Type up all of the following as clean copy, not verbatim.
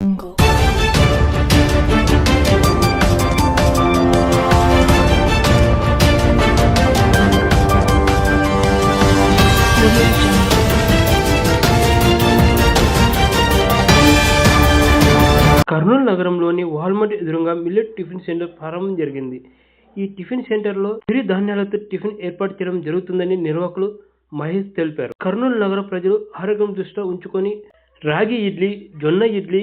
కర్నూలు నగరంలోని వాల్మార్ట్ ఎదురుగా millet tiffin centre ప్రారంభం జరిగింది. ఈ టిఫిన్ సెంటర్లో సిరిధాన్యాలతో టిఫిన్ ఏర్పాటు చేయడం జరుగుతుందని నిర్వాహకులు మహేష్ తెలిపారు. కర్నూలు నగర ప్రజలు ఆరోగ్యం దృష్టిలో ఉంచుకొని రాగి ఇడ్లీ, జొన్న ఇడ్లీ,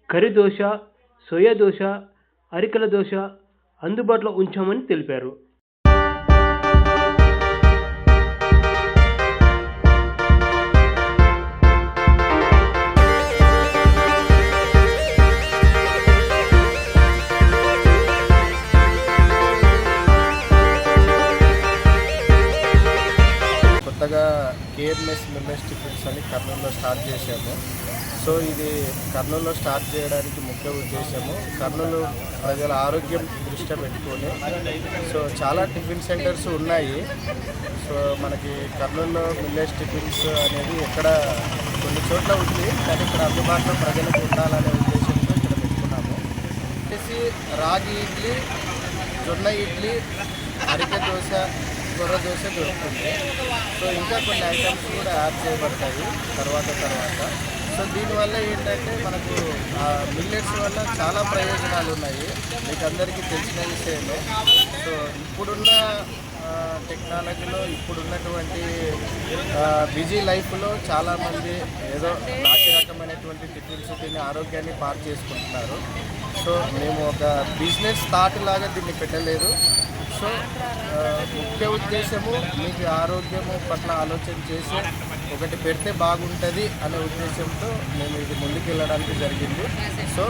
కర్రీ దోశ, సోయా దోశ, అరికెల దోశ అందుబాటులో ఉంచామని తెలిపారు. కొత్తగా కేర్‌లెస్ మిల్లెట్స్ టిఫిన్స్ అని కర్నూలులో స్టార్ట్ చేశాము. సో ఇది కర్నూలులో స్టార్ట్ చేయడానికి ముఖ్య ఉద్దేశము కర్నూలు ప్రజల ఆరోగ్యం దృష్ట్యా పెట్టుకొని సో చాలా టిఫిన్ సెంటర్స్ ఉన్నాయి. సో మనకి కర్నూలులో మిల్లెట్స్ టిఫిన్స్ అనేది ఎక్కడ కొన్ని చోట్ల ఉంది, కానీ ఇక్కడ అందుబాటులో ప్రజలకు ఉండాలనే ఉద్దేశంతో ఇక్కడ పెట్టుకున్నాము. వచ్చేసి రాగి ఇడ్లీ, జొన్న ఇడ్లీ, అరికె దోశ, కొర్ర దోశ దొరుకుతుంది. సో ఇంకా కొన్ని ఐటమ్స్ కూడా యాడ్ చేయబడతాయి తర్వాత. సో దీనివల్ల ఏంటంటే మనకు మిల్లెట్స్ వల్ల చాలా ప్రయోజనాలు ఉన్నాయి, మీకు అందరికీ తెలిసిన విషయమే. సో ఇప్పుడున్న టెక్నాలజీలో, ఇప్పుడున్నటువంటి బిజీ లైఫ్లో చాలామంది ఏదో నాసి రకమైనటువంటి టిఫిన్స్ తిని ఆరోగ్యాన్ని పాడు చేసుకుంటున్నారు. సో మేము ఒక బిజినెస్ స్టార్ట్ లాగా దీన్ని పెట్టలేదు. సో ముఖ్య ఉద్దేశము మీకు ఆరోగ్యము పట్ల ఆలోచన చేసి ఒకటి పెడితే బాగుంటుంది అనే ఉద్దేశంతో మేము ఇది ముందుకు వెళ్ళడానికి జరిగింది. సో